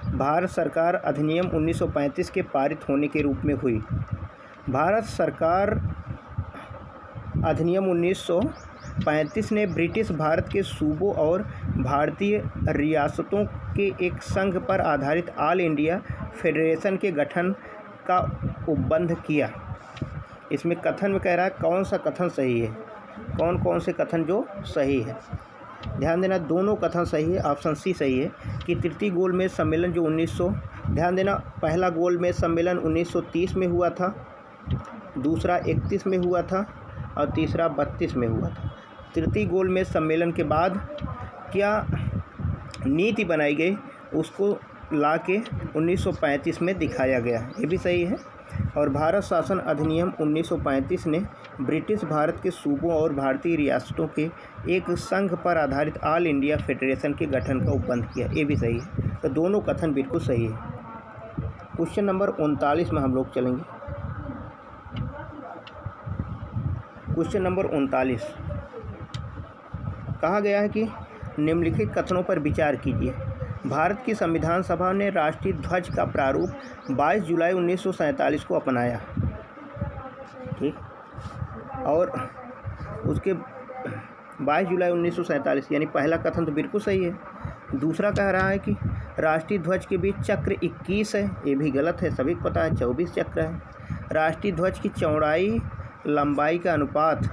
भारत सरकार अधिनियम 1935 के पारित होने के रूप में हुई। भारत सरकार अधिनियम 1935 ने ब्रिटिश भारत के सूबों और भारतीय रियासतों के एक संघ पर आधारित ऑल इंडिया फेडरेशन के गठन का उपबंध किया। इसमें कथन में कह रहा है कौन सा कथन सही है, कौन कौन से कथन जो सही है। ध्यान देना, दोनों कथन सही है। ऑप्शन सी सही है कि तृतीय गोलमेज सम्मेलन जो 1900, ध्यान देना, पहला गोलमेज सम्मेलन 1930 में हुआ था, दूसरा 31 में हुआ था और तीसरा 32 में हुआ था। तृतीय गोलमेज सम्मेलन के बाद क्या नीति बनाई गई उसको ला के 1935 में दिखाया गया, ये भी सही है। और भारत शासन अधिनियम 1935 ने ब्रिटिश भारत के सूबों और भारतीय रियासतों के एक संघ पर आधारित ऑल इंडिया फेडरेशन के गठन का उपबंध किया। ये भी सही है, तो दोनों कथन बिल्कुल सही है। क्वेश्चन नंबर 39 में हम लोग चलेंगे। क्वेश्चन नंबर 39 कहा गया है कि निम्नलिखित कथनों पर विचार कीजिए। भारत की संविधान सभा ने राष्ट्रीय ध्वज का प्रारूप 22 जुलाई 1947 को अपनाया, ठीक, और उसके 22 जुलाई 1947 यानी पहला कथन तो बिल्कुल सही है। दूसरा कह रहा है कि राष्ट्रीय ध्वज के बीच चक्र 21 है, ये भी गलत है, सभी को पता है 24 चक्र है। राष्ट्रीय ध्वज की चौड़ाई लंबाई का अनुपात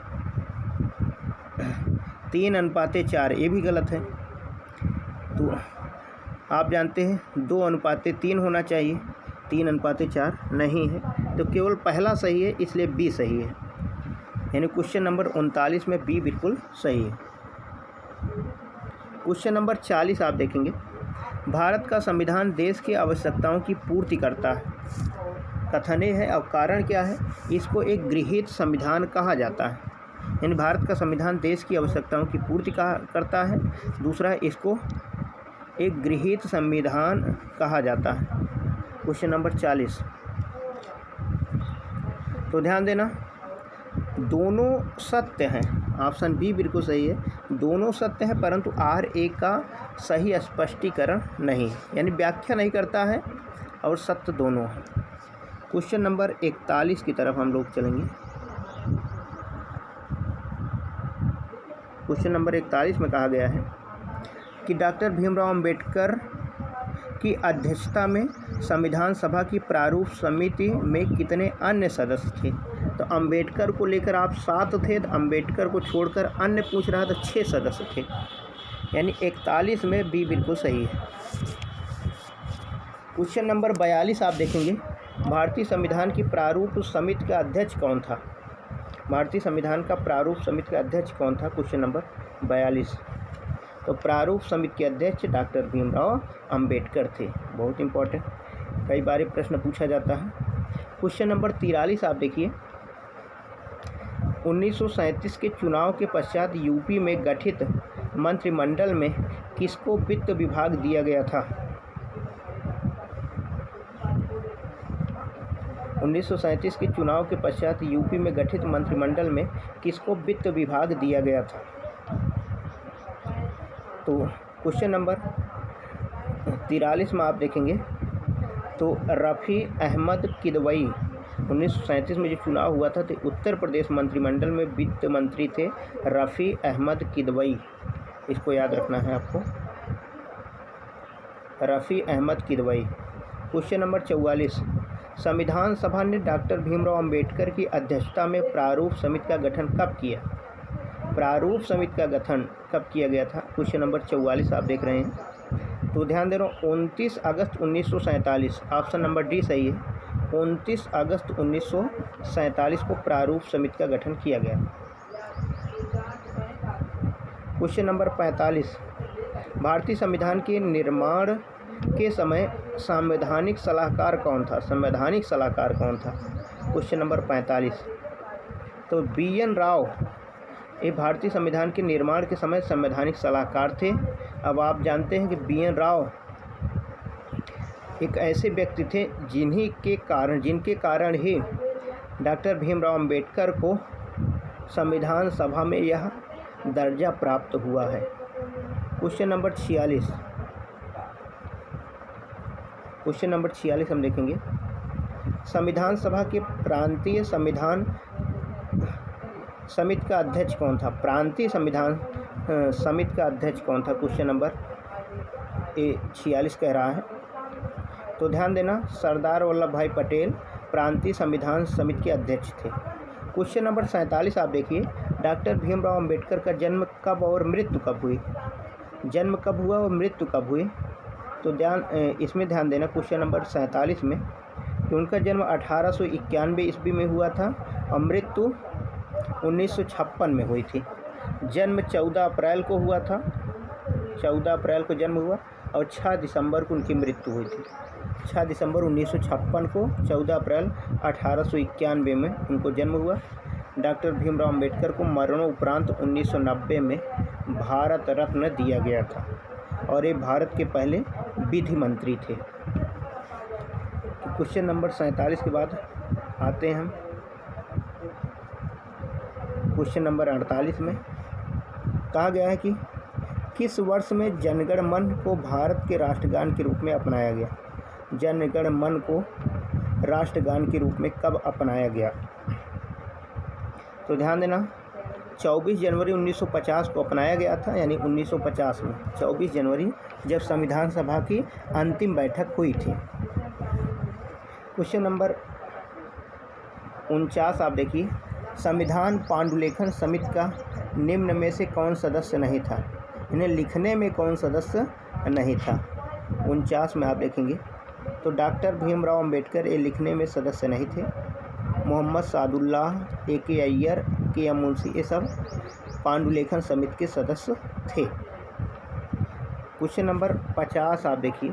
3:4, ये भी गलत है। तो आप जानते हैं 2:3 होना चाहिए, 3:4 नहीं है, तो केवल पहला सही है, इसलिए बी सही है। यानी क्वेश्चन नंबर 39 में बी बिल्कुल सही है। क्वेश्चन नंबर 40 आप देखेंगे। भारत का संविधान देश की आवश्यकताओं की पूर्ति करता है, कथन ये है, और कारण क्या है, इसको एक गृहीत संविधान कहा जाता है। यानी भारत का संविधान देश की आवश्यकताओं की पूर्ति करता है। दूसरा, इसको एक गृहीत संविधान कहा जाता है। क्वेश्चन नंबर 40, तो ध्यान देना, दोनों सत्य हैं, ऑप्शन बी बिल्कुल सही है, दोनों सत्य हैं, परंतु RA का सही स्पष्टीकरण नहीं, यानी व्याख्या नहीं करता है, और सत्य दोनों हैं। क्वेश्चन नंबर 41 की तरफ हम लोग चलेंगे। क्वेश्चन नंबर 41 में कहा गया है कि डॉक्टर भीमराव अंबेडकर की अध्यक्षता में संविधान सभा की प्रारूप समिति में कितने अन्य सदस्य थे। तो अंबेडकर को लेकर आप 7 थे, तो अंबेडकर को छोड़कर अन्य पूछ रहा तो 6 सदस्य थे, यानी 41 में बी बिल्कुल सही है। क्वेश्चन नंबर 42 आप देखेंगे। भारतीय संविधान की प्रारूप समिति का अध्यक्ष कौन था। भारतीय संविधान का प्रारूप समिति का अध्यक्ष कौन था। क्वेश्चन नंबर 42, तो प्रारूप समिति के अध्यक्ष डॉक्टर भीमराव अंबेडकर थे। बहुत इंपॉर्टेंट, कई बार प्रश्न पूछा जाता है। क्वेश्चन नंबर 43 आप देखिए। 1937 के चुनाव के पश्चात यूपी में गठित मंत्रिमंडल में किसको वित्त विभाग दिया गया था। 1937 के चुनाव के पश्चात यूपी में गठित मंत्रिमंडल में किसको वित्त विभाग दिया गया था। तो क्वेश्चन नंबर 43 में आप देखेंगे, तो रफ़ी अहमद किदवई 1937 में जो चुनाव हुआ था, तो उत्तर प्रदेश मंत्रिमंडल में वित्त मंत्री थे रफ़ी अहमद किदवई, इसको याद रखना है आपको, रफ़ी अहमद किदवई। क्वेश्चन नंबर 44, संविधान सभा ने डॉक्टर भीमराव अंबेडकर की अध्यक्षता में प्रारूप समिति का गठन कब किया। प्रारूप समिति का गठन कब किया गया था। क्वेश्चन नंबर 44 आप देख रहे हैं, तो ध्यान दे रहा हूँ 29 अगस्त 1947, ऑप्शन नंबर डी सही है। 29 अगस्त 1947 को प्रारूप समिति का गठन किया गया। क्वेश्चन नंबर 45, भारतीय संविधान के निर्माण के समय संवैधानिक सलाहकार कौन था। संवैधानिक सलाहकार कौन था। क्वेश्चन नंबर 45, तो BN राव ये भारतीय संविधान के निर्माण के समय संवैधानिक सलाहकार थे। अब आप जानते हैं कि BN राव एक ऐसे व्यक्ति थे जिनके कारण ही डॉक्टर भीमराव अंबेडकर को संविधान सभा में यह दर्जा प्राप्त हुआ है। क्वेश्चन नंबर 46, क्वेश्चन नंबर 46 हम देखेंगे। संविधान सभा के प्रांतीय संविधान समिति का अध्यक्ष कौन था। प्रांतीय संविधान समिति का अध्यक्ष कौन था। क्वेश्चन नंबर 46 कह रहा है, तो ध्यान देना, सरदार वल्लभ भाई पटेल प्रांतीय संविधान समिति के अध्यक्ष थे। क्वेश्चन नंबर 47 आप देखिए, डॉक्टर भीमराव अंबेडकर का जन्म कब और मृत्यु कब हुई। जन्म कब हुआ और मृत्यु कब हुई, तो इसमें ध्यान देना क्वेश्चन नंबर 47 में कि उनका जन्म 1891 ईस्वी में हुआ था और मृत्यु 1956 में हुई थी। जन्म 14 अप्रैल को हुआ था, 14 अप्रैल को जन्म हुआ और 6 दिसंबर को उनकी मृत्यु हुई थी। 6 दिसंबर 1956 को, 14 अप्रैल 1891 में उनको जन्म हुआ। डॉक्टर भीमराव अंबेडकर को मरणोपरांत 1990 में भारत रत्न दिया गया था और ये भारत के पहले विधि मंत्री थे। तो क्वेश्चन नंबर 47 के बाद आते हैं हम क्वेश्चन नंबर 48 में। कहा गया है कि किस वर्ष में जनगण मन को भारत के राष्ट्रगान के रूप में अपनाया गया? जनगण मन को राष्ट्रगान के रूप में कब अपनाया गया? तो ध्यान देना, 24 जनवरी 1950 को अपनाया गया था, यानी 1950 में 24 जनवरी जब संविधान सभा की अंतिम बैठक हुई थी। क्वेश्चन नंबर 49 आप देखिए, संविधान पांडुलेखन समिति का निम्न में से कौन सदस्य नहीं था? इन्हें लिखने में कौन सदस्य नहीं था? 49 में आप देखेंगे तो डॉक्टर भीमराव अंबेडकर ये लिखने में सदस्य नहीं थे। मोहम्मद सादुल्लाह, A.K. अय्यर, K.M. मुंशी, ये सब पांडुलेखन समिति के सदस्य थे। क्वेश्चन नंबर 50 आप देखिए,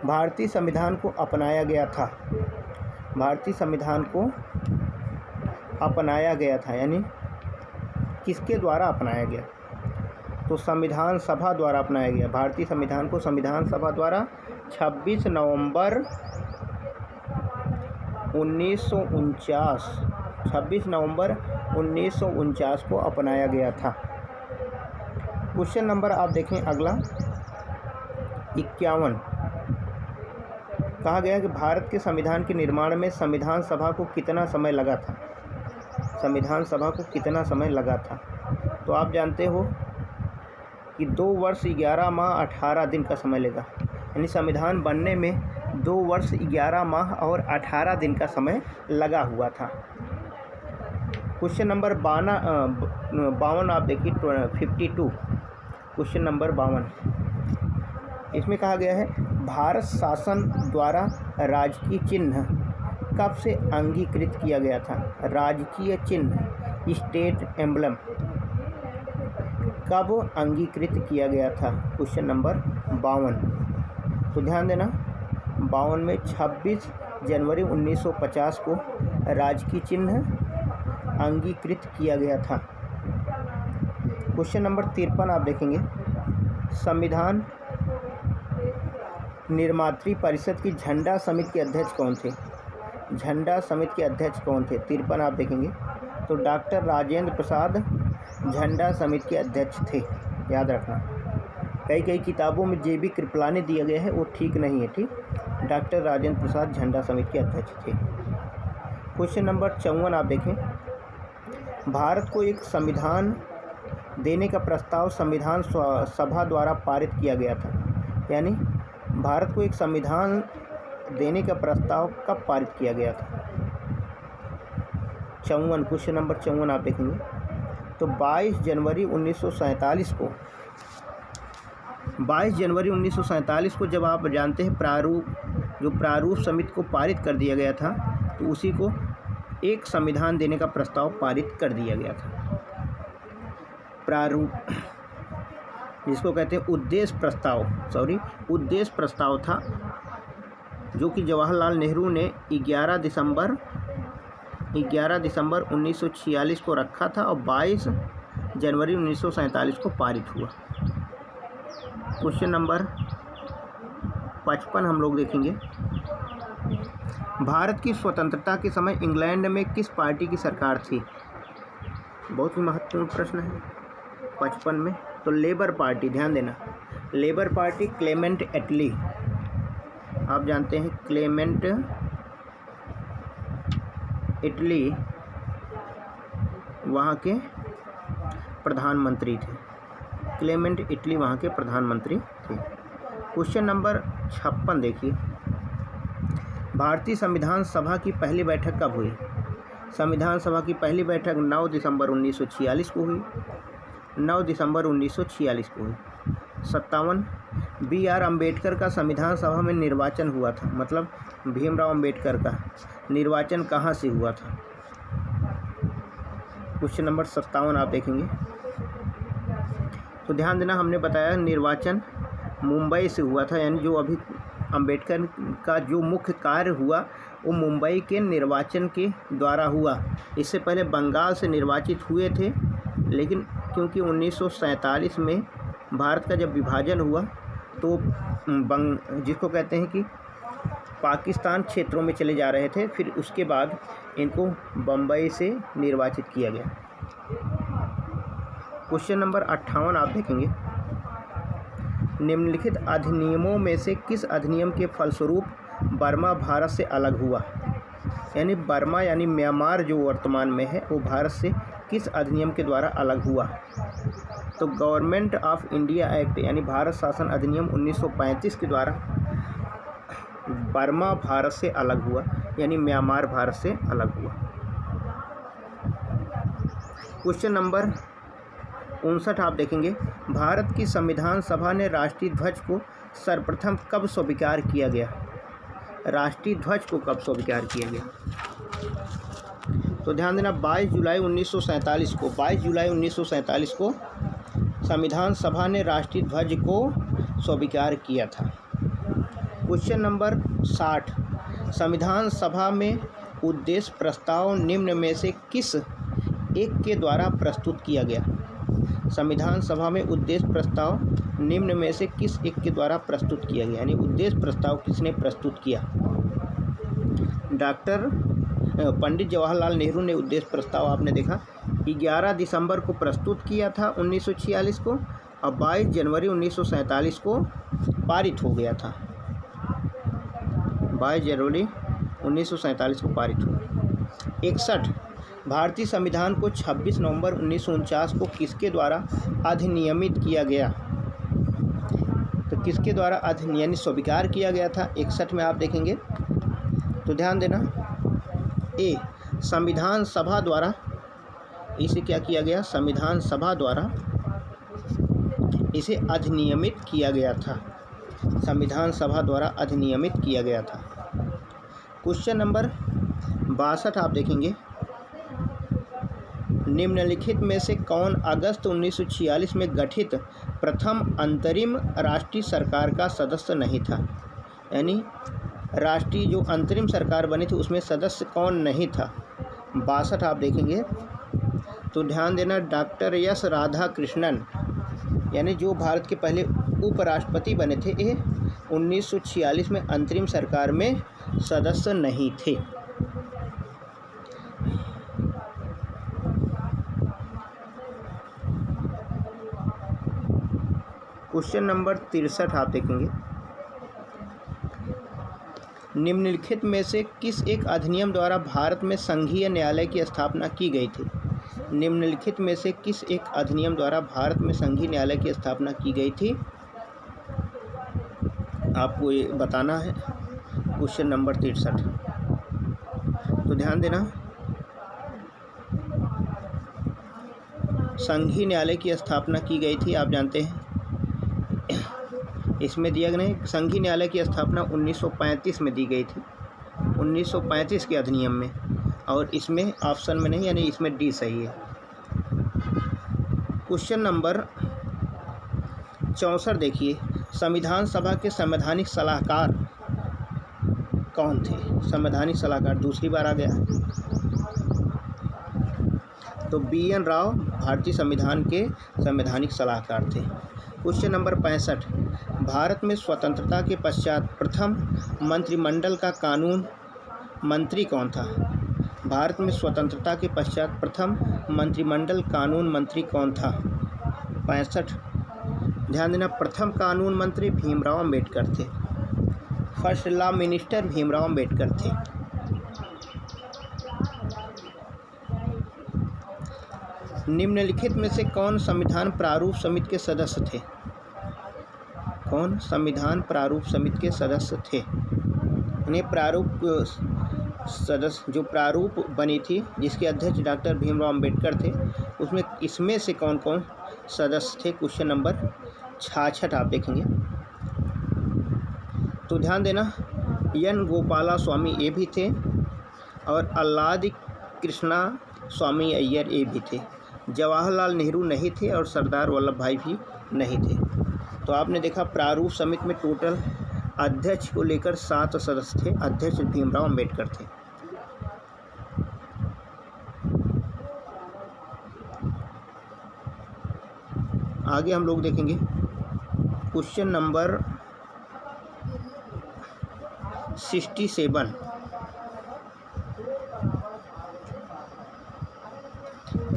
भारतीय संविधान को अपनाया गया था। भारतीय संविधान को अपनाया गया था यानी किसके द्वारा अपनाया गया? तो संविधान सभा द्वारा अपनाया गया। भारतीय संविधान को संविधान सभा द्वारा 26 नवंबर 1949 को अपनाया गया था। क्वेश्चन नंबर आप देखें अगला 51। कहा गया कि भारत के संविधान के निर्माण में संविधान सभा को कितना समय लगा था? संविधान सभा को कितना समय लगा था? तो आप जानते हो कि 2 वर्ष 11 माह 18 दिन का समय लगा, यानी संविधान बनने में 2 वर्ष 11 माह और 18 दिन का समय लगा हुआ था। क्वेश्चन नंबर 52 आप देखिए 52। क्वेश्चन नंबर 52, इसमें कहा गया है भारत शासन द्वारा राजकीय चिन्ह कब से अंगीकृत किया गया था? राजकीय चिन्ह, स्टेट एम्बलम, कब अंगीकृत किया गया था? Question number 52। तो ध्यान देना, 52 में 26 जनवरी 1950 को राजकीय चिन्ह अंगीकृत किया गया था। क्वेश्चन नंबर 53 आप देखेंगे, संविधान निर्मात्री परिषद की झंडा समिति के अध्यक्ष कौन थे? झंडा समिति के अध्यक्ष कौन थे? 53 आप देखेंगे तो डॉक्टर राजेंद्र प्रसाद झंडा समिति के अध्यक्ष थे। याद रखना, कई किताबों में जे.बी. कृपलानी दिया गया है, वो ठीक नहीं है। ठीक, डॉक्टर राजेंद्र प्रसाद झंडा समिति के अध्यक्ष थे। क्वेश्चन नंबर 54 आप देखें, भारत को एक संविधान देने का प्रस्ताव संविधान सभा द्वारा पारित किया गया था, यानी भारत को एक संविधान देने का प्रस्ताव कब पारित किया गया था? 54, क्वेश्चन नंबर 54 आप देखेंगे तो 22 जनवरी 1947 को 22 जनवरी 1947 को जब आप जानते हैं प्रारूप समिति को पारित कर दिया गया था, तो उसी को एक संविधान देने का प्रस्ताव पारित कर दिया गया था। प्रारूप, जिसको कहते हैं उद्देश्य प्रस्ताव था, जो कि जवाहरलाल नेहरू ने 11 दिसंबर 1946 को रखा था और 22 जनवरी 1947 को पारित हुआ। क्वेश्चन नंबर 55 हम लोग देखेंगे, भारत की स्वतंत्रता के समय इंग्लैंड में किस पार्टी की सरकार थी? बहुत ही महत्वपूर्ण प्रश्न है 55 में। तो लेबर पार्टी, ध्यान देना, लेबर पार्टी, क्लेमेंट एटली, आप जानते हैं क्लेमेंट एटली वहाँ के प्रधानमंत्री थे। क्लेमेंट एटली वहाँ के प्रधानमंत्री थे। क्वेश्चन नंबर 56 देखिए, भारतीय संविधान सभा की पहली बैठक कब हुई? संविधान सभा की पहली बैठक 9 दिसंबर 1946 को हुई। 9 दिसंबर 1946 को हुई। 57, B.R. अम्बेडकर का संविधान सभा में निर्वाचन हुआ था, मतलब भीमराव अम्बेडकर का निर्वाचन कहाँ से हुआ था? क्वेश्चन नंबर 57 आप देखेंगे तो ध्यान देना, हमने बताया निर्वाचन मुंबई से हुआ था, यानी जो अभी अंबेडकर का जो मुख्य कार्य हुआ वो मुंबई के निर्वाचन के द्वारा हुआ। इससे पहले बंगाल से निर्वाचित हुए थे, लेकिन क्योंकि 1947 में भारत का जब विभाजन हुआ तो जिसको कहते हैं कि पाकिस्तान क्षेत्रों में चले जा रहे थे, फिर उसके बाद इनको बम्बई से निर्वाचित किया गया। क्वेश्चन नंबर 58 आप देखेंगे, निम्नलिखित अधिनियमों में से किस अधिनियम के फलस्वरूप बर्मा भारत से अलग हुआ? यानी बर्मा यानी म्यांमार जो वर्तमान में है वो भारत से किस अधिनियम के द्वारा अलग हुआ? तो गवर्नमेंट ऑफ इंडिया एक्ट यानी भारत शासन अधिनियम 1935 के द्वारा बर्मा भारत से अलग हुआ, यानी म्यांमार भारत से अलग हुआ। क्वेश्चन नंबर 59 आप देखेंगे, भारत की संविधान सभा ने राष्ट्रीय ध्वज को सर्वप्रथम कब स्वीकार किया गया? राष्ट्रीय ध्वज को कब स्वीकार किया गया? तो ध्यान देना, 22 जुलाई 1947 को 22 जुलाई 1947 को संविधान सभा ने राष्ट्रीय ध्वज को स्वीकार किया था। क्वेश्चन नंबर 60, संविधान सभा में उद्देश्य प्रस्ताव निम्न में से किस एक के द्वारा प्रस्तुत किया गया? संविधान सभा में उद्देश्य प्रस्ताव निम्न में से किस एक के द्वारा प्रस्तुत किया गया, यानी उद्देश्य प्रस्ताव किसने प्रस्तुत किया? पंडित जवाहरलाल नेहरू ने उद्देश्य प्रस्ताव आपने देखा 11 दिसंबर को प्रस्तुत किया था 1946 को, और 22 जनवरी 1947 को पारित हो गया था। 22 जनवरी 1947 को पारित हुआ। 61, भारतीय संविधान को 26 नवंबर 1949 को किसके द्वारा अधिनियमित किया गया? तो किसके द्वारा यानी स्वीकार किया गया था 61 में आप देखेंगे, तो ध्यान देना, ए संविधान सभा द्वारा इसे क्या किया गया? संविधान सभा द्वारा इसे अधिनियमित किया गया था। संविधान सभा द्वारा अधिनियमित किया गया था। क्वेश्चन नंबर 62 आप देखेंगे, निम्नलिखित में से कौन अगस्त 1946 में गठित प्रथम अंतरिम राष्ट्रीय सरकार का सदस्य नहीं था? यानी राष्ट्रीय जो अंतरिम सरकार बनी थी उसमें सदस्य कौन नहीं था? 62 आप देखेंगे, तो ध्यान देना, डॉक्टर एस राधाकृष्णन, यानी जो भारत के पहले उपराष्ट्रपति बने थे, ये 1946 में अंतरिम सरकार में सदस्य नहीं थे। क्वेश्चन नंबर 63 आप देखेंगे, निम्नलिखित में से किस एक अधिनियम द्वारा भारत में संघीय न्यायालय की स्थापना की गई थी? निम्नलिखित में से किस एक अधिनियम द्वारा भारत में संघीय न्यायालय की स्थापना की गई थी? आपको ये बताना है। क्वेश्चन नंबर 63, तो ध्यान देना, संघीय न्यायालय की स्थापना की गई थी, आप जानते हैं इसमें दिया गया है, संघीय न्यायालय की स्थापना 1935 में दी गई थी, 1935 के अधिनियम में, और इसमें ऑप्शन में नहीं, यानी इसमें डी सही है। क्वेश्चन नंबर 64 देखिए, संविधान सभा के संवैधानिक सलाहकार कौन थे? संवैधानिक सलाहकार दूसरी बार आ गया, तो BN राव भारतीय संविधान के संवैधानिक सलाहकार थे। क्वेश्चन नंबर 65, भारत में स्वतंत्रता के पश्चात प्रथम मंत्रिमंडल का कानून मंत्री कौन था? भारत में स्वतंत्रता के पश्चात प्रथम मंत्रिमंडल कानून मंत्री कौन था? 65, ध्यान देना, प्रथम कानून मंत्री भीमराव अंबेडकर थे। First law minister Bhimrao Ambedkar थे। निम्नलिखित में से कौन संविधान प्रारूप समिति के सदस्य थे? कौन संविधान प्रारूप समिति के सदस्य थे? इन्हें प्रारूप सदस्य जो प्रारूप बनी थी जिसके अध्यक्ष डॉक्टर भीमराव अंबेडकर थे, उसमें इसमें से कौन कौन सदस्य थे? क्वेश्चन नंबर 66 आप देखेंगे, तो ध्यान देना, एन गोपाला स्वामी ये भी थे, और अल्लादी कृष्णा स्वामी अय्यर ये भी थे। जवाहरलाल नेहरू नहीं थे और सरदार वल्लभ भाई भी नहीं थे। तो आपने देखा प्रारूप समिति में टोटल अध्यक्ष को लेकर 7 सदस्य थे। अध्यक्ष भीमराव अम्बेडकर थे। आगे हम लोग देखेंगे क्वेश्चन नंबर 67।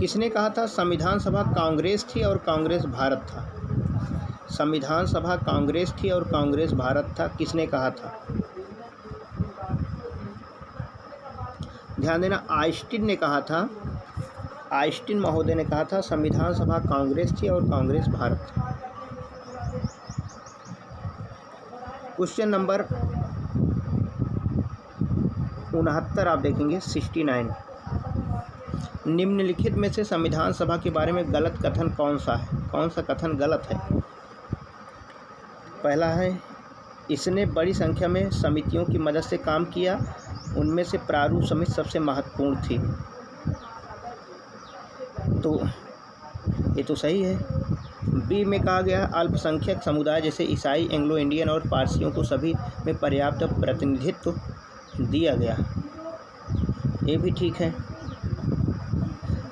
किसने कहा था संविधान सभा कांग्रेस थी और कांग्रेस भारत था? संविधान सभा कांग्रेस थी और कांग्रेस भारत था, किसने कहा था? ध्यान देना, आइंस्टीन ने कहा था। आइंस्टीन महोदय ने कहा था संविधान सभा कांग्रेस थी और कांग्रेस भारत था। क्वेश्चन नंबर 69 आप देखेंगे 69। निम्नलिखित में से संविधान सभा के बारे में गलत कथन कौन सा है? कौन सा कथन गलत है? पहला है, इसने बड़ी संख्या में समितियों की मदद से काम किया, उनमें से प्रारूप समिति सबसे महत्वपूर्ण थी। तो ये तो सही है। बी में कहा गया अल्पसंख्यक समुदाय जैसे ईसाई, एंग्लो इंडियन और पारसियों को सभी में पर्याप्त प्रतिनिधित्व दिया गया, ये भी ठीक है।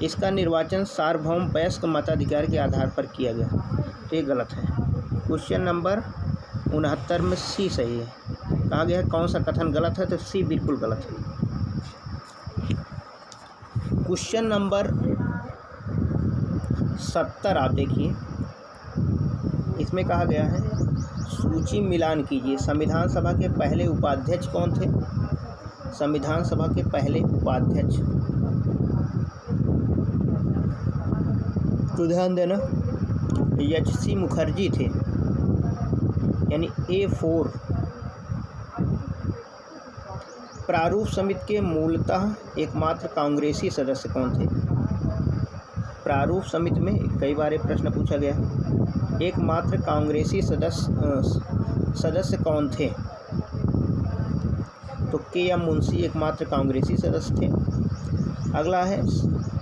इसका निर्वाचन सार्वभौम वयस्क मताधिकार के आधार पर किया गया, तो ये गलत है। क्वेश्चन नंबर 69 में सी सही है। कहा गया कौन सा कथन गलत है, तो सी बिल्कुल गलत है। क्वेश्चन नंबर 70 आप देखिए, इसमें कहा गया है सूची मिलान कीजिए। संविधान सभा के पहले उपाध्यक्ष कौन थे? संविधान सभा के पहले उपाध्यक्ष, तो ध्यान देना एच.सी. मुखर्जी थे, यानी A4। प्रारूप समिति के मूलतः एकमात्र कांग्रेसी सदस्य कौन थे? प्रारूप समिति में कई बार ये प्रश्न पूछा गया, एकमात्र कांग्रेसी सदस्य कौन थे? तो के.एम. मुंशी एकमात्र कांग्रेसी सदस्य थे। अगला है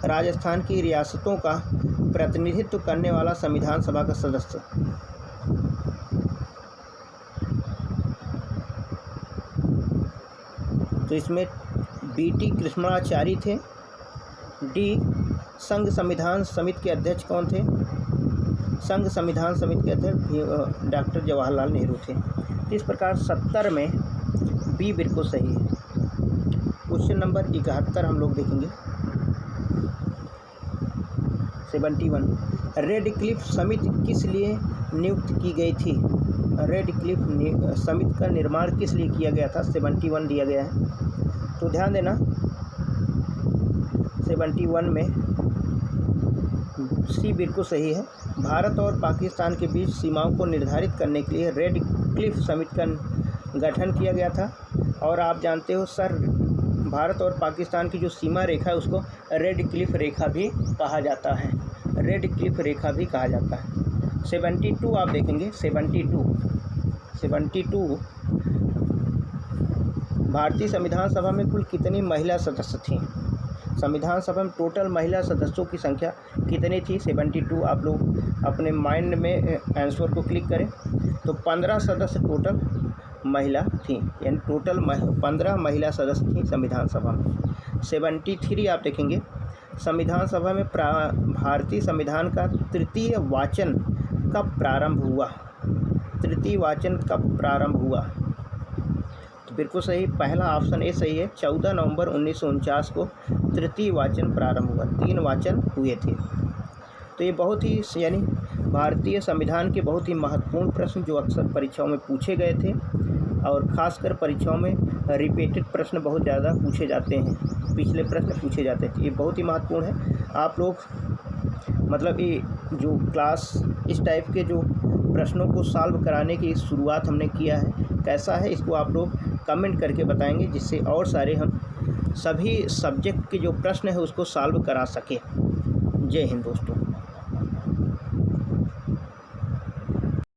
राजस्थान की रियासतों का प्रतिनिधित्व करने वाला संविधान सभा का सदस्य। तो इसमें B.T. कृष्णाचारी थे। डी, संघ संविधान समिति के अध्यक्ष कौन थे? संघ संविधान समिति के अध्यक्ष डॉक्टर जवाहरलाल नेहरू थे। इस प्रकार 70 में बी बिल्कुल सही है। क्वेश्चन नंबर 71 हम लोग देखेंगे 71। रेड क्लिफ समिति किस लिए नियुक्त की गई थी? रेड क्लिफ समिति का निर्माण किस लिए किया गया था? 71 दिया गया है, तो ध्यान देना 71 में सी बिल्कुल सही है। भारत और पाकिस्तान के बीच सीमाओं को निर्धारित करने के लिए रेड क्लिफ समिति का गठन किया गया था। और आप जानते हो सर, भारत और पाकिस्तान की जो सीमा रेखा है उसको रेड क्लिफ रेखा भी कहा जाता है। रेड क्लिफ रेखा भी कहा जाता है। 72 आप देखेंगे 72 भारतीय संविधान सभा में कुल कितनी महिला सदस्य थीं? संविधान सभा में टोटल महिला सदस्यों की संख्या कितनी थी? 72 आप लोग अपने माइंड में आंसर को क्लिक करें, तो 15 सदस्य टोटल महिला थीं, यानी टोटल 15 महिला सदस्य थीं संविधान सभा में। 73 आप देखेंगे संविधान सभा में भारतीय संविधान का तृतीय वाचन कब प्रारंभ हुआ? तृतीय वाचन कब प्रारंभ हुआ? तो बिल्कुल सही, पहला ऑप्शन ए सही है। 14 नवंबर 1949 को तृतीय वाचन प्रारंभ हुआ, 3 वाचन हुए थे। तो ये बहुत ही यानी भारतीय संविधान के बहुत ही महत्वपूर्ण प्रश्न जो अक्सर परीक्षाओं में पूछे गए थे, और ख़ासकर परीक्षाओं में रिपीटेड प्रश्न बहुत ज़्यादा पूछे जाते हैं, पिछले प्रश्न पूछे जाते थे। ये बहुत ही महत्वपूर्ण है। आप लोग मतलब ये जो क्लास इस टाइप के जो प्रश्नों को सॉल्व कराने की शुरुआत हमने किया है, कैसा है इसको आप लोग कमेंट करके बताएंगे, जिससे और सारे हम सभी सब्जेक्ट के जो प्रश्न है उसको सॉल्व करा सकें। जय हिंद दोस्तों।